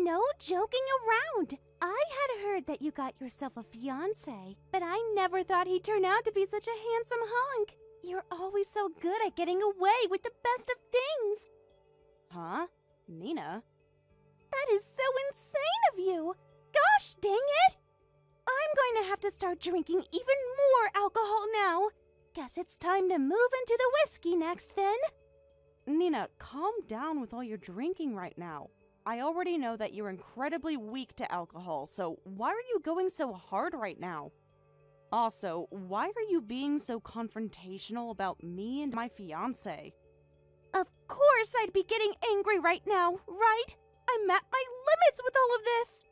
No joking around. I had heard that you got yourself a fiancé, but I never thought he'd turn out to be such a handsome hunk. You're always so good at getting away with the best of things. Huh? Nina? That is so insane of you. Gosh dang it! I'm going to have to start drinking even more alcohol now. Guess it's time to move into the whiskey next then. Nina, calm down with all your drinking right now. I already know that you're incredibly weak to alcohol, so why are you going so hard right now? Also, why are you being so confrontational about me and my fiancé? Of course I'd be getting angry right now, right? I'm at my limits with all of this.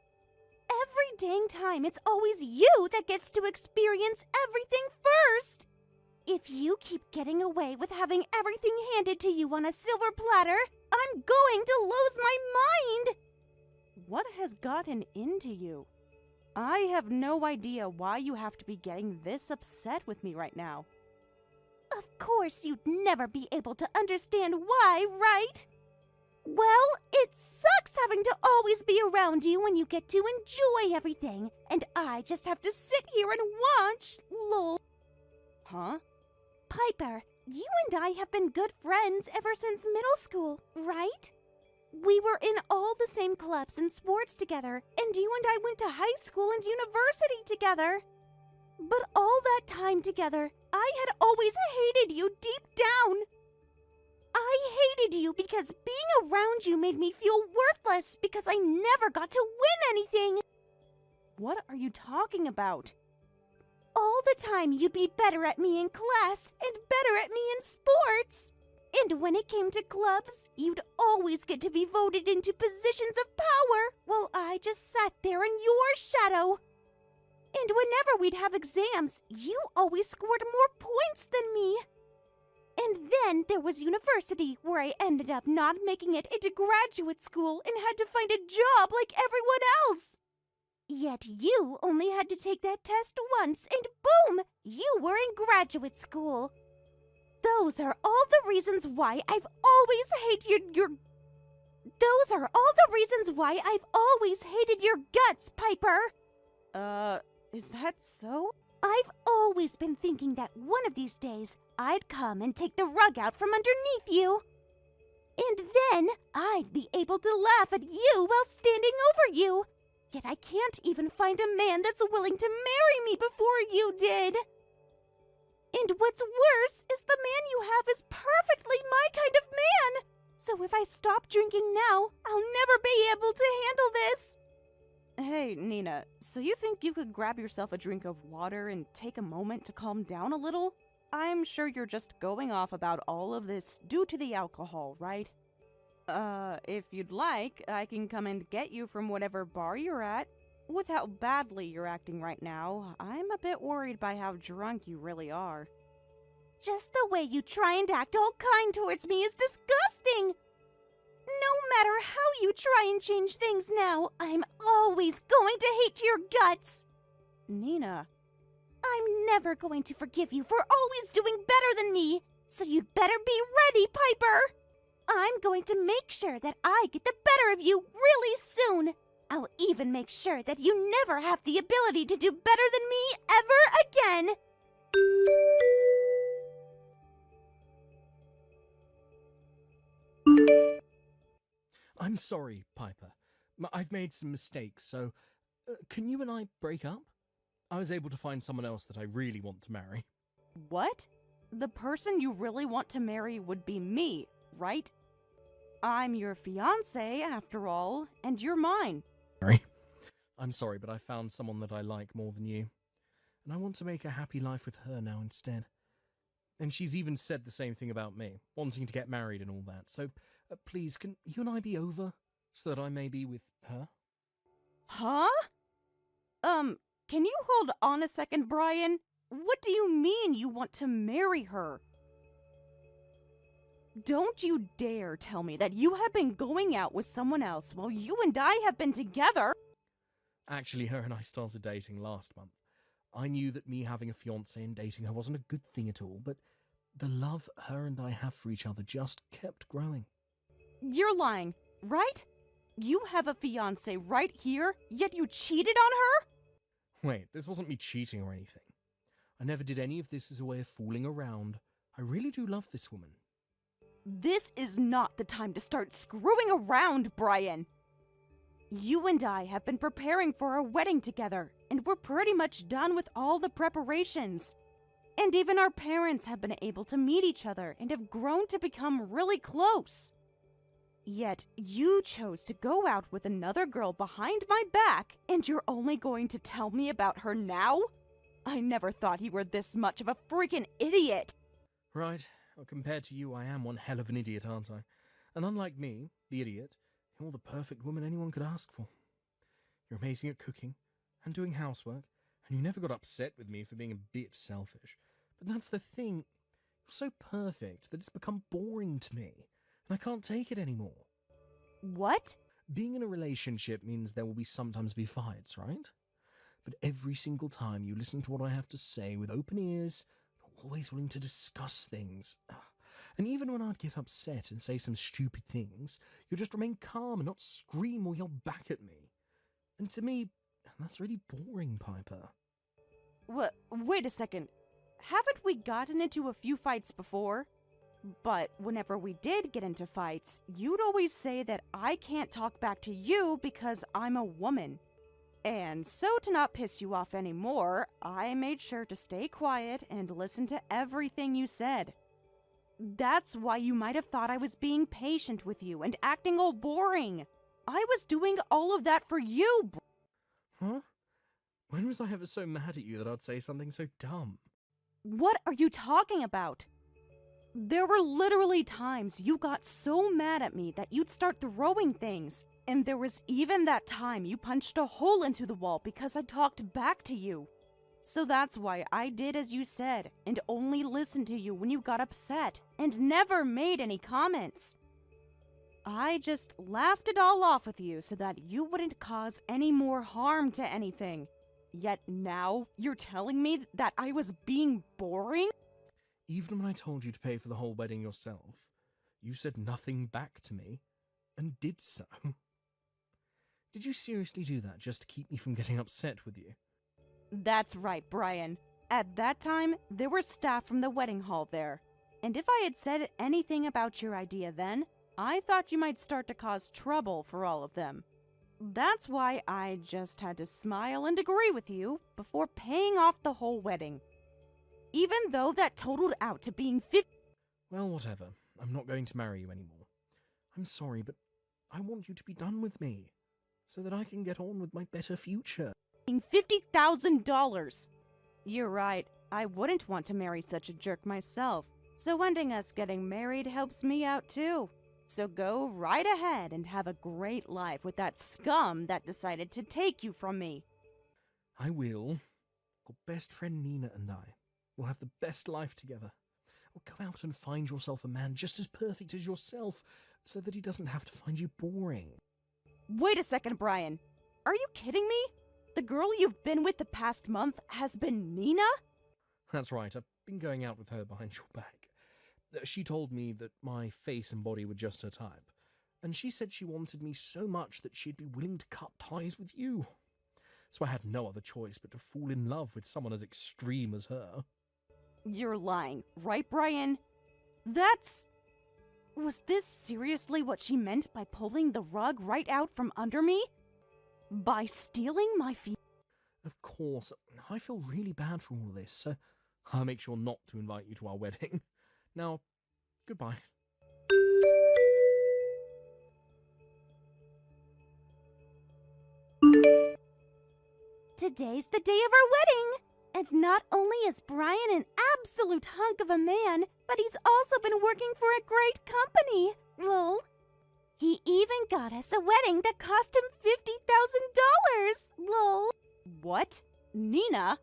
Every dang time, it's always you that gets to experience everything first. If you keep getting away with having everything handed to you on a silver platter, I'm going to lose my mind! What has gotten into you? I have no idea why you have to be getting this upset with me right now. Of course you'd never be able to understand why, right? Well, it sucks having to always be around you when you get to enjoy everything, and I just have to sit here and watch, lol. Huh? Piper, you and I have been good friends ever since middle school, right? We were in all the same clubs and sports together, and you and I went to high school and university together. But all that time together, I had always hated you deep down. I hated you because being around you made me feel worthless because I never got to win anything. What are you talking about? All the time you'd be better at me in class and better at me in sports. And when it came to clubs, you'd always get to be voted into positions of power while I just sat there in your shadow. And whenever we'd have exams, you always scored more points than me. And then there was university, where I ended up not making it into graduate school and had to find a job like everyone else. Yet you only had to take that test once, and boom, you were in graduate school. Those are all the reasons why I've always hated your... Those are all the reasons why I've always hated your guts, Piper. Is that so? I've always been thinking that one of these days I'd come and take the rug out from underneath you. And then I'd be able to laugh at you while standing over you. Yet I can't even find a man that's willing to marry me before you did. And what's worse is the man you have is perfectly my kind of man. So if I stop drinking now, I'll never be able to handle this. Hey, Nina, so you think you could grab yourself a drink of water and take a moment to calm down a little? I'm sure you're just going off about all of this due to the alcohol, right? If you'd like, I can come and get you from whatever bar you're at. With how badly you're acting right now, I'm a bit worried by how drunk you really are. Just the way you try and act all kind towards me is disgusting. No matter how you try and change things now, I'm always going to hate your guts. Nina. I'm never going to forgive you for always doing better than me, so you'd better be ready, Piper. I'm going to make sure that I get the better of you really soon. I'll even make sure that you never have the ability to do better than me ever again. I'm sorry, Piper. I've made some mistakes, so can you and I break up? I was able to find someone else that I really want to marry. What? The person you really want to marry would be me, right? I'm your fiancé, after all, and you're mine. I'm sorry, but I found someone that I like more than you. And I want to make a happy life with her now instead. And she's even said the same thing about me, wanting to get married and all that. So, please, can you and I be over, so that I may be with her? Huh? Can you hold on a second, Brian? What do you mean you want to marry her? Don't you dare tell me that you have been going out with someone else while you and I have been together! Actually, her and I started dating last month. I knew that me having a fiancé and dating her wasn't a good thing at all, but the love her and I have for each other just kept growing. You're lying. right? You have a fiancé right here, yet you cheated on her? Wait, this wasn't me cheating or anything. I never did any of this as a way of fooling around. I really do love this woman. This is not the time to start screwing around, Brian. You and I have been preparing for our wedding together, and we're pretty much done with all the preparations. And even our parents have been able to meet each other and have grown to become really close. Yet you chose to go out with another girl behind my back, and you're only going to tell me about her now? I never thought you were this much of a freaking idiot. Right, well, compared to you, I am one hell of an idiot, aren't I? And unlike me, the idiot, you're the perfect woman anyone could ask for. You're amazing at cooking and doing housework, and you never got upset with me for being a bit selfish. But that's the thing, you're so perfect that it's become boring to me, and I can't take it anymore. What? Being in a relationship means there will sometimes be fights, right? But every single time you listen to what I have to say with open ears, you're always willing to discuss things. And even when I'd get upset and say some stupid things, you'd just remain calm and not scream or yell back at me. And to me, that's really boring, Piper. Wait a second. Haven't we gotten into a few fights before? But whenever we did get into fights, you'd always say that I can't talk back to you because I'm a woman. And so to not piss you off anymore, I made sure to stay quiet and listen to everything you said. That's why you might have thought I was being patient with you and acting all boring. I was doing all of that for you. Huh? When was I ever so mad at you that I'd say something so dumb? What are you talking about? There were literally times you got so mad at me that you'd start throwing things. And there was even that time you punched a hole into the wall because I talked back to you. So that's why I did as you said, and only listened to you when you got upset, and never made any comments. I just laughed it all off with you so that you wouldn't cause any more harm to anything. Yet now, you're telling me that I was being boring? Even when I told you to pay for the whole wedding yourself, you said nothing back to me, and did so. Did you seriously do that just to keep me from getting upset with you? That's right, Brian. At that time, there were staff from the wedding hall there. And if I had said anything about your idea then, I thought you might start to cause trouble for all of them. That's why I just had to smile and agree with you before paying off the whole wedding. Even though that totaled out to being Well, whatever. I'm not going to marry you anymore. I'm sorry, but I want you to be done with me, so that I can get on with my better future. $50,000. You're right, I wouldn't want to marry such a jerk myself, so ending us getting married helps me out too. So go right ahead and have a great life with that scum that decided to take you from me. I will. Your best friend Nina and I will have the best life together. Or go out and find yourself a man just as perfect as yourself, so that he doesn't have to find you boring. Wait a second, Brian. Are you kidding me? The girl you've been with the past month has been Nina? That's right, I've been going out with her behind your back. She told me that my face and body were just her type, and she said she wanted me so much that she'd be willing to cut ties with you. So I had no other choice but to fall in love with someone as extreme as her. You're lying, right, Brian? Was this seriously what she meant by pulling the rug right out from under me? By stealing my Of course, I feel really bad for all this, so I'll make sure not to invite you to our wedding. Now, goodbye. Today's the day of our wedding! And not only is Brian an absolute hunk of a man, but he's also been working for a great company. Lol. He even got us a wedding that cost him $50,000. Lol. What? Nina?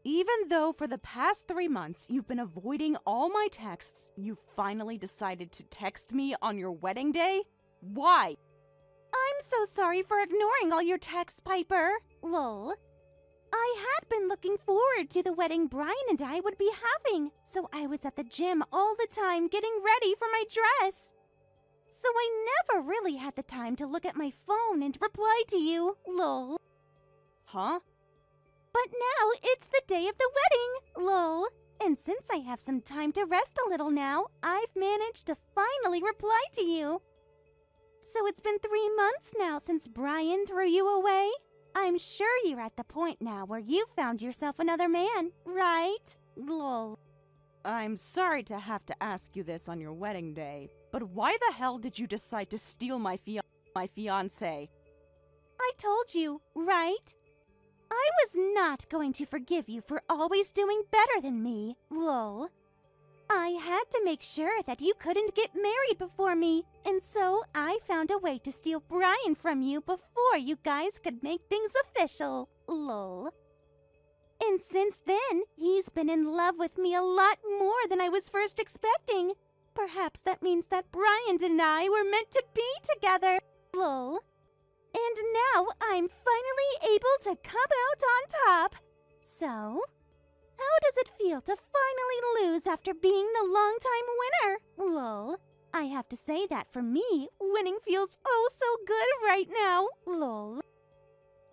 Even though for the past 3 months you've been avoiding all my texts, you finally decided to text me on your wedding day? Why? I'm so sorry for ignoring all your texts, Piper. Lol. I had been looking forward to the wedding Brian and I would be having, so I was at the gym all the time getting ready for my dress. So I never really had the time to look at my phone and reply to you, lol. Huh? But now it's the day of the wedding, lol. And since I have some time to rest a little now, I've managed to finally reply to you. So it's been 3 months now since Brian threw you away? I'm sure you're at the point now where you've found yourself another man, right? Lol. I'm sorry to have to ask you this on your wedding day, but why the hell did you decide to steal my fiancé? I told you, right? I was not going to forgive you for always doing better than me, lol. I had to make sure that you couldn't get married before me, and so I found a way to steal Brian from you before you guys could make things official, lol. And since then, he's been in love with me a lot more than I was first expecting. Perhaps that means that Brian and I were meant to be together, lol. And now I'm finally able to come out on top. So, how does it feel to finally lose after being the longtime winner? Lol. I have to say that for me, winning feels oh so good right now. Lol.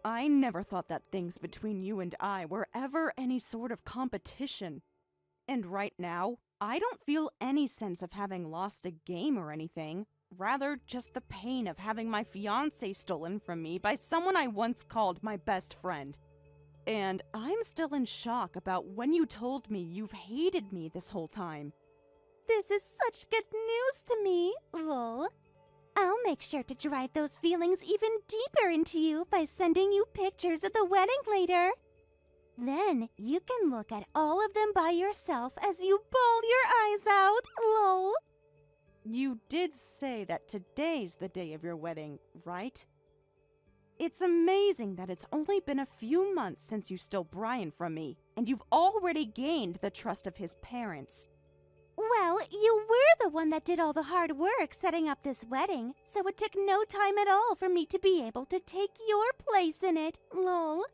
I never thought that things between you and I were ever any sort of competition. And right now, I don't feel any sense of having lost a game or anything. Rather, just the pain of having my fiancé stolen from me by someone I once called my best friend. And I'm still in shock about when you told me you've hated me this whole time. This is such good news to me, lol. I'll make sure to drive those feelings even deeper into you by sending you pictures of the wedding later. Then you can look at all of them by yourself as you bawl your eyes out, lol. You did say that today's the day of your wedding, right? It's amazing that it's only been a few months since you stole Brian from me, and you've already gained the trust of his parents. Well, you were the one that did all the hard work setting up this wedding, so it took no time at all for me to be able to take your place in it, lol.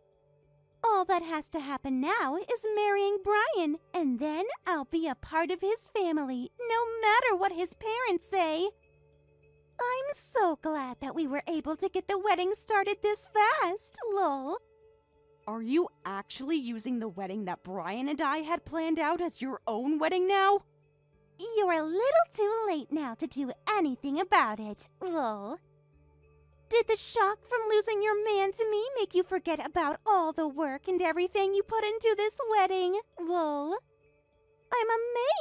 All that has to happen now is marrying Brian, and then I'll be a part of his family, no matter what his parents say. I'm so glad that we were able to get the wedding started this fast, lol. Are you actually using the wedding that Brian and I had planned out as your own wedding now? You're a little too late now to do anything about it, lol. Did the shock from losing your man to me make you forget about all the work and everything you put into this wedding, lol? I'm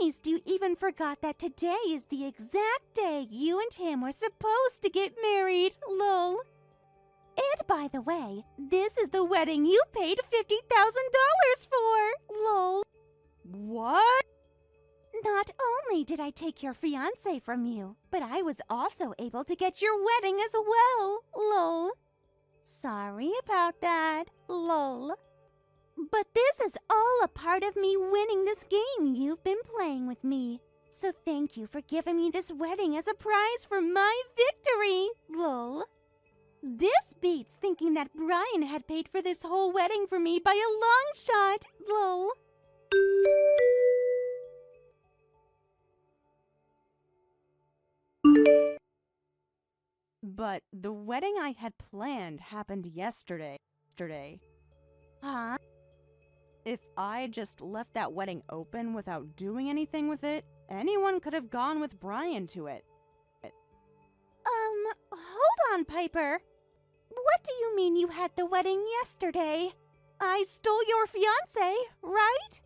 amazed you even forgot that today is the exact day you and him were supposed to get married, lol. And by the way, this is the wedding you paid $50,000 for, lol. What? Not only did I take your fiancé from you, but I was also able to get your wedding as well, lol. Sorry about that, lol. But this is all a part of me winning this game you've been playing with me. So thank you for giving me this wedding as a prize for my victory, lol. This beats thinking that Brian had paid for this whole wedding for me by a long shot, lol. But the wedding I had planned happened yesterday. Huh? If I just left that wedding open without doing anything with it, anyone could have gone with Brian to it. Hold on, Piper. What do you mean you had the wedding yesterday? I stole your fiancé, right?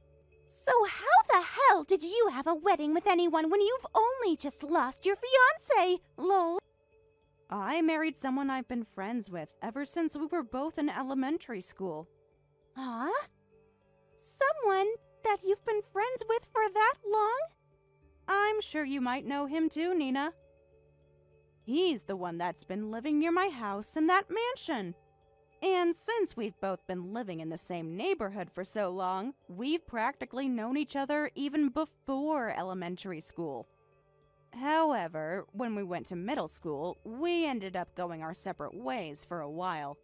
So how the hell did you have a wedding with anyone when you've only just lost your fiancé, lol? I married someone I've been friends with ever since we were both in elementary school. Huh? Someone that you've been friends with for that long? I'm sure you might know him too, Nina. He's the one that's been living near my house in that mansion. And since we've both been living in the same neighborhood for so long, we've practically known each other even before elementary school. However, when we went to middle school, we ended up going our separate ways for a while.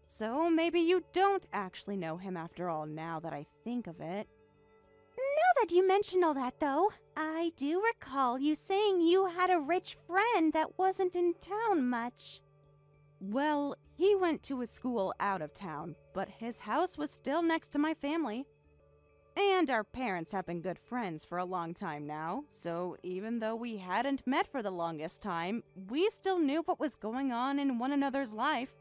So maybe you don't actually know him after all now that I think of it. Now that you mention all that, though. I do recall you saying you had a rich friend that wasn't in town much. Well, he went to a school out of town, but his house was still next to my family. And our parents have been good friends for a long time now, so even though we hadn't met for the longest time, we still knew what was going on in one another's life.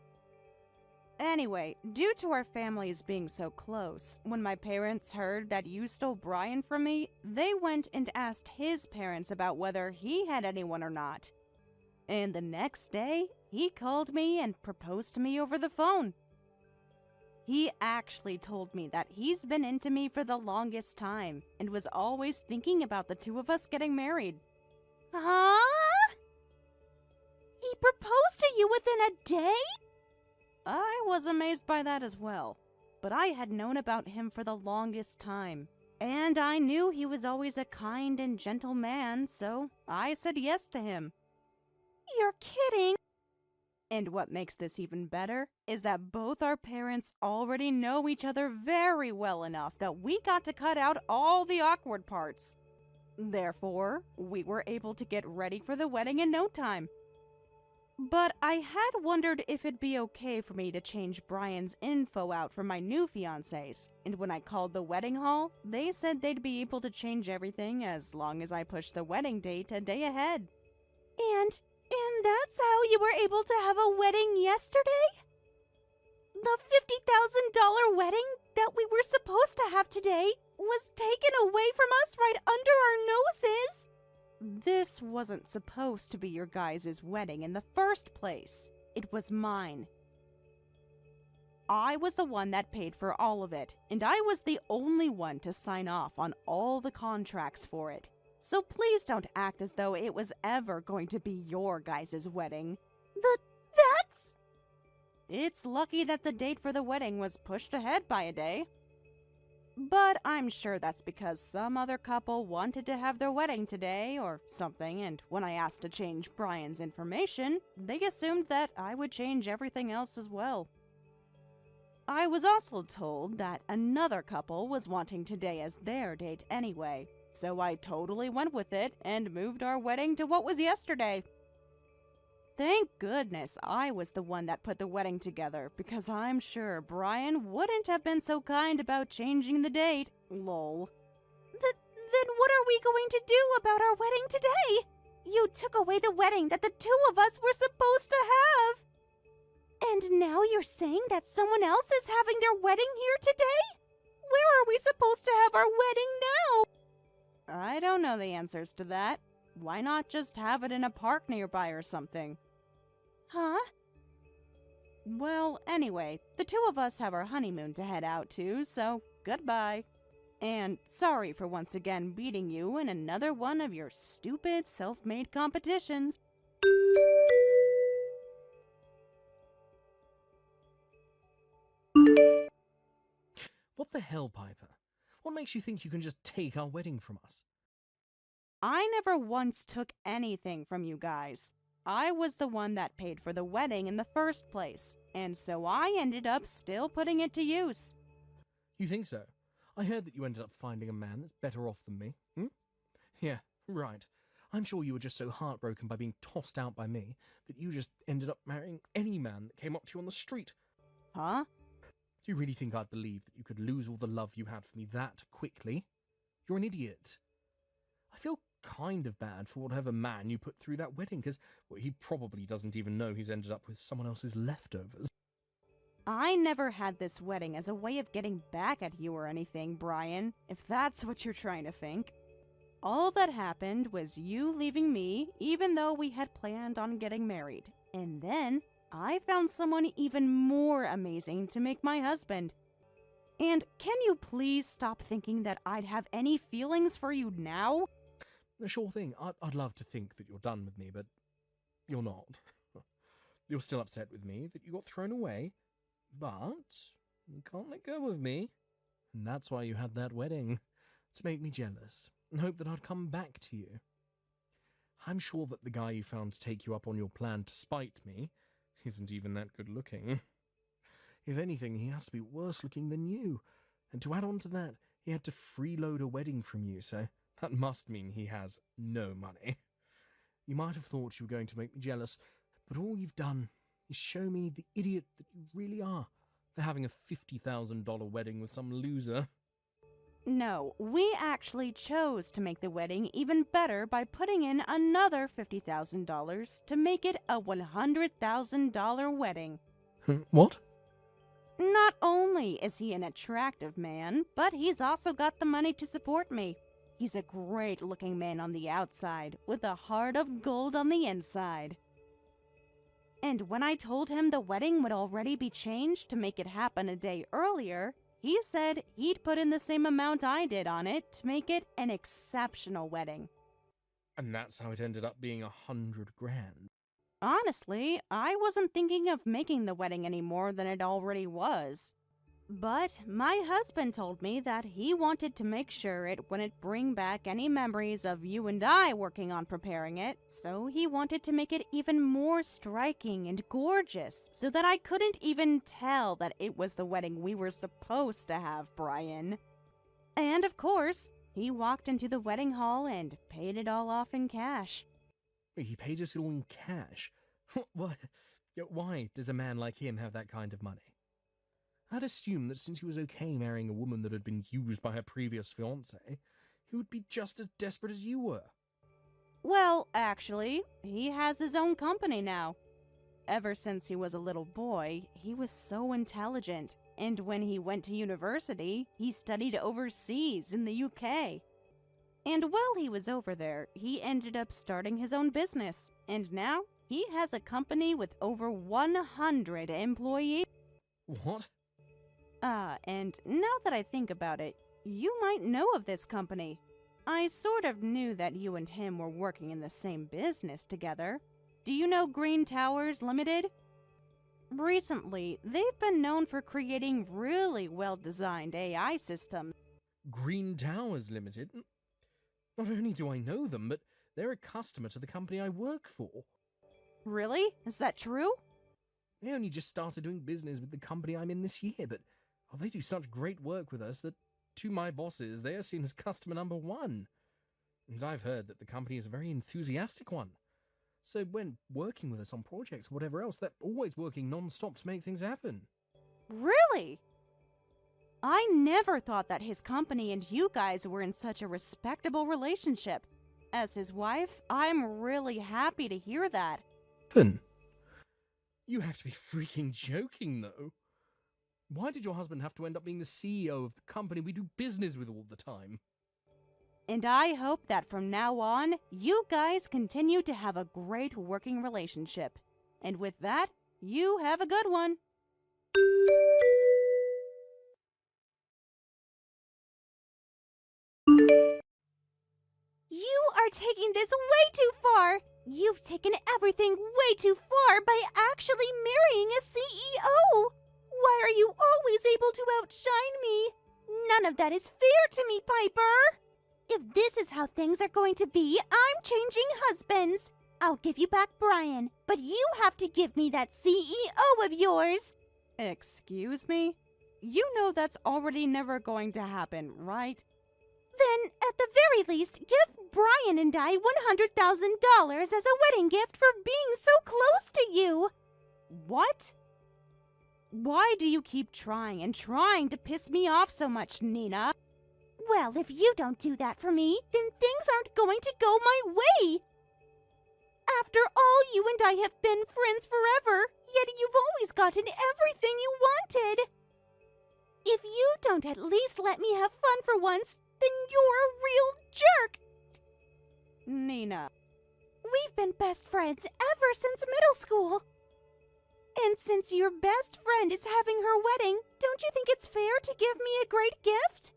Anyway, due to our families being so close, when my parents heard that you stole Brian from me, they went and asked his parents about whether he had anyone or not. And the next day, he called me and proposed to me over the phone. He actually told me that he's been into me for the longest time and was always thinking about the two of us getting married. Huh? He proposed to you within a day? I was amazed by that as well, but I had known about him for the longest time, and I knew he was always a kind and gentle man, so I said yes to him. You're kidding. And what makes this even better is that both our parents already know each other very well enough that we got to cut out all the awkward parts. Therefore, we were able to get ready for the wedding in no time. But I had wondered if it'd be okay for me to change Brian's info out for my new fiancés, and when I called the wedding hall, they said they'd be able to change everything as long as I pushed the wedding date a day ahead. And that's how you were able to have a wedding yesterday? The $50,000 wedding that we were supposed to have today was taken away from us right under our noses. This wasn't supposed to be your guys' wedding in the first place. It was mine. I was the one that paid for all of it, and I was the only one to sign off on all the contracts for it. So please don't act as though it was ever going to be your guys' wedding. That's... It's lucky that the date for the wedding was pushed ahead by a day. But I'm sure that's because some other couple wanted to have their wedding today or something, and when I asked to change Brian's information, they assumed that I would change everything else as well. I was also told that another couple was wanting today as their date anyway, so I totally went with it and moved our wedding to what was yesterday. Thank goodness I was the one that put the wedding together, because I'm sure Brian wouldn't have been so kind about changing the date. Lol. Then what are we going to do about our wedding today? You took away the wedding that the two of us were supposed to have. And now you're saying that someone else is having their wedding here today? Where are we supposed to have our wedding now? I don't know the answers to that. Why not just have it in a park nearby or something? Huh? Well, anyway, the two of us have our honeymoon to head out to, so goodbye. And sorry for once again beating you in another one of your stupid self-made competitions. What the hell, Piper? What makes you think you can just take our wedding from us? I never once took anything from you guys. I was the one that paid for the wedding in the first place, and so I ended up still putting it to use. You think so? I heard that you ended up finding a man that's better off than me. Yeah, right. I'm sure you were just so heartbroken by being tossed out by me that you just ended up marrying any man that came up to you on the street. Huh? Do you really think I'd believe that you could lose all the love you had for me that quickly? You're an idiot. I feel kind of bad for whatever man you put through that wedding, because he probably doesn't even know he's ended up with someone else's leftovers. I never had this wedding as a way of getting back at you or anything, Brian, if that's what you're trying to think. All that happened was you leaving me, even though we had planned on getting married. And then I found someone even more amazing to make my husband. And can you please stop thinking that I'd have any feelings for you now? Sure thing. I'd love to think that you're done with me, but you're not. You're still upset with me that you got thrown away, but you can't let go of me. And that's why you had that wedding, to make me jealous and hope that I'd come back to you. I'm sure that the guy you found to take you up on your plan to spite me isn't even that good looking. If anything, he has to be worse looking than you. And to add on to that, he had to freeload a wedding from you, so that must mean he has no money. You might have thought you were going to make me jealous, but all you've done is show me the idiot that you really are for having a $50,000 wedding with some loser. No, we actually chose to make the wedding even better by putting in another $50,000 to make it a $100,000 wedding. What? Not only is he an attractive man, but he's also got the money to support me. He's a great-looking man on the outside, with a heart of gold on the inside. And when I told him the wedding would already be changed to make it happen a day earlier, he said he'd put in the same amount I did on it to make it an exceptional wedding. And that's how it ended up being $100,000. Honestly, I wasn't thinking of making the wedding any more than it already was. But my husband told me that he wanted to make sure it wouldn't bring back any memories of you and I working on preparing it, so he wanted to make it even more striking and gorgeous, so that I couldn't even tell that it was the wedding we were supposed to have, Brian. And of course, he walked into the wedding hall and paid it all off in cash. He paid us all in cash? Why does a man like him have that kind of money? I'd assume that since he was okay marrying a woman that had been used by her previous fiancé, he would be just as desperate as you were. Well, actually, he has his own company now. Ever since he was a little boy, he was so intelligent, and when he went to university, he studied overseas in the UK. And while he was over there, he ended up starting his own business, and now he has a company with over 100 employees. What? And now that I think about it, you might know of this company. I sort of knew that you and him were working in the same business together. Do you know Green Towers Limited? Recently, they've been known for creating really well-designed AI systems. Green Towers Limited? Not only do I know them, but they're a customer to the company I work for. Really? Is that true? They only just started doing business with the company I'm in this year, but they do such great work with us that, to my bosses, they are seen as customer number one. And I've heard that the company is a very enthusiastic one. So when working with us on projects or whatever else, they're always working non-stop to make things happen. Really? I never thought that his company and you guys were in such a respectable relationship. As his wife, I'm really happy to hear that. You have to be freaking joking, though. Why did your husband have to end up being the CEO of the company we do business with all the time? And I hope that from now on, you guys continue to have a great working relationship. And with that, you have a good one. You are taking this way too far! You've taken everything way too far by actually marrying a CEO! Why are you always able to outshine me? None of that is fair to me, Piper! If this is how things are going to be, I'm changing husbands! I'll give you back Brian, but you have to give me that CEO of yours! Excuse me? You know that's already never going to happen, right? Then, at the very least, give Brian and I $100,000 as a wedding gift for being so close to you! What? Why do you keep trying and trying to piss me off so much, Nina? Well, if you don't do that for me, then things aren't going to go my way! After all, you and I have been friends forever, yet you've always gotten everything you wanted! If you don't at least let me have fun for once, then you're a real jerk! Nina. We've been best friends ever since middle school. And since your best friend is having her wedding, don't you think it's fair to give me a great gift?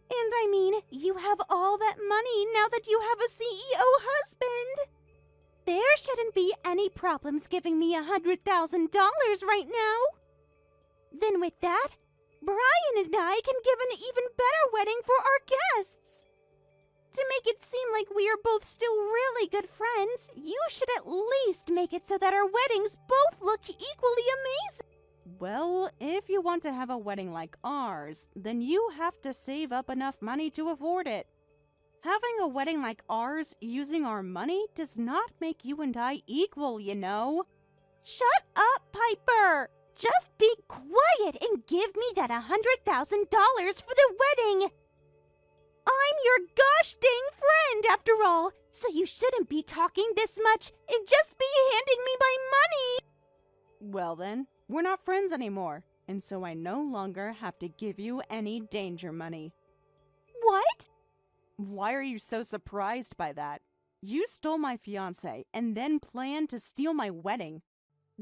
And I mean, you have all that money now that you have a CEO husband. There shouldn't be any problems giving me $100,000 right now. Then with that, Brian and I can give an even better wedding for our guests. To make it seem like we are both still really good friends, you should at least make it so that our weddings both look equally amazing. Well, if you want to have a wedding like ours, then you have to save up enough money to afford it. Having a wedding like ours using our money does not make you and I equal, you know. Shut up, Piper! Just be quiet and give me that $100,000 for the wedding! I'm your gosh dang friend, after all, so you shouldn't be talking this much and just be handing me my money! Well then, we're not friends anymore, and so I no longer have to give you any danger money. What? Why are you so surprised by that? You stole my fiancé and then planned to steal my wedding.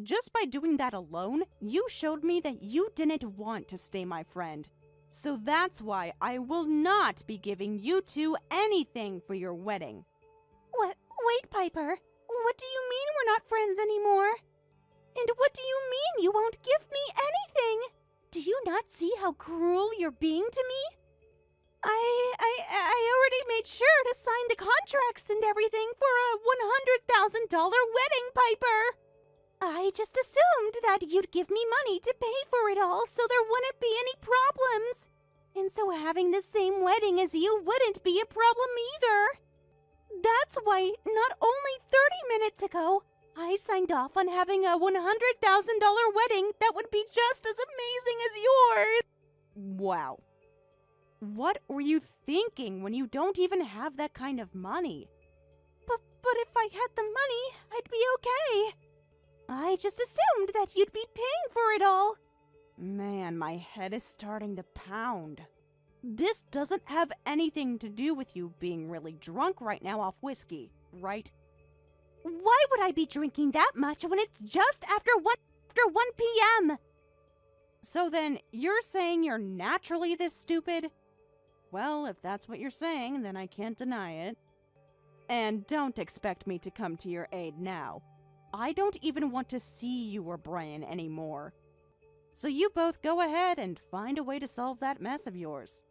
Just by doing that alone, you showed me that you didn't want to stay my friend. So that's why I will not be giving you two anything for your wedding. What? Wait, Piper. What do you mean we're not friends anymore? And what do you mean you won't give me anything? Do you not see how cruel you're being to me? I already made sure to sign the contracts and everything for a $100,000 wedding, Piper. I just assumed that you'd give me money to pay for it all so there wouldn't be any problems. And so having the same wedding as you wouldn't be a problem either. That's why not only 30 minutes ago, I signed off on having a $100,000 wedding that would be just as amazing as yours. Wow. What were you thinking when you don't even have that kind of money? But if I had the money, I'd be okay. I just assumed that you'd be paying for it all. Man, my head is starting to pound. This doesn't have anything to do with you being really drunk right now off whiskey, right? Why would I be drinking that much when it's just after 1 p.m.? So then, you're saying you're naturally this stupid? Well, if that's what you're saying, then I can't deny it. And don't expect me to come to your aid now. I don't even want to see you or Brian anymore. So you both go ahead and find a way to solve that mess of yours.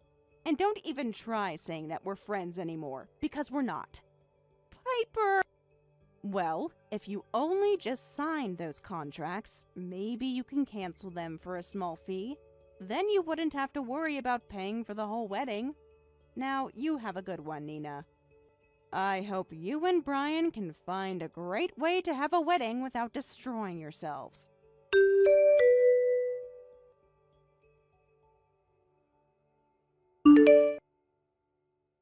And don't even try saying that we're friends anymore, because we're not. Piper! Well, if you only just signed those contracts, maybe you can cancel them for a small fee. Then you wouldn't have to worry about paying for the whole wedding. Now, you have a good one, Nina. I hope you and Brian can find a great way to have a wedding without destroying yourselves.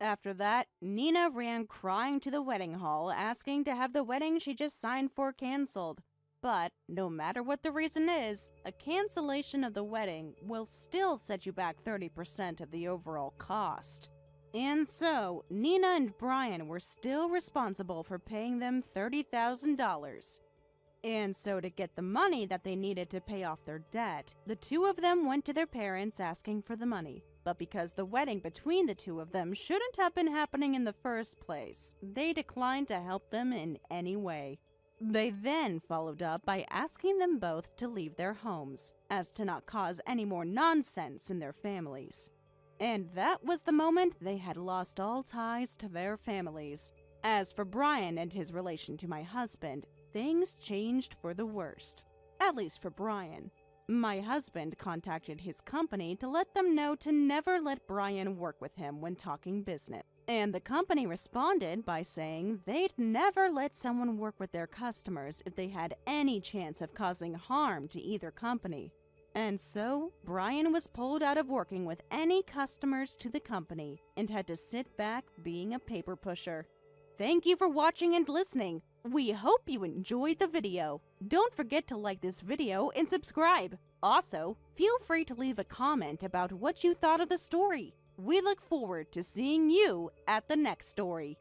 After that, Nina ran crying to the wedding hall, asking to have the wedding she just signed for canceled. But, no matter what the reason is, a cancellation of the wedding will still set you back 30% of the overall cost. And so, Nina and Brian were still responsible for paying them $30,000. And so to get the money that they needed to pay off their debt, the two of them went to their parents asking for the money. But because the wedding between the two of them shouldn't have been happening in the first place, they declined to help them in any way. They then followed up by asking them both to leave their homes, as to not cause any more nonsense in their families. And that was the moment they had lost all ties to their families. As for Brian and his relation to my husband, things changed for the worst. At least for Brian. My husband contacted his company to let them know to never let Brian work with him when talking business. And the company responded by saying they'd never let someone work with their customers if they had any chance of causing harm to either company. And so, Brian was pulled out of working with any customers to the company and had to sit back being a paper pusher. Thank you for watching and listening. We hope you enjoyed the video. Don't forget to like this video and subscribe. Also, feel free to leave a comment about what you thought of the story. We look forward to seeing you at the next story.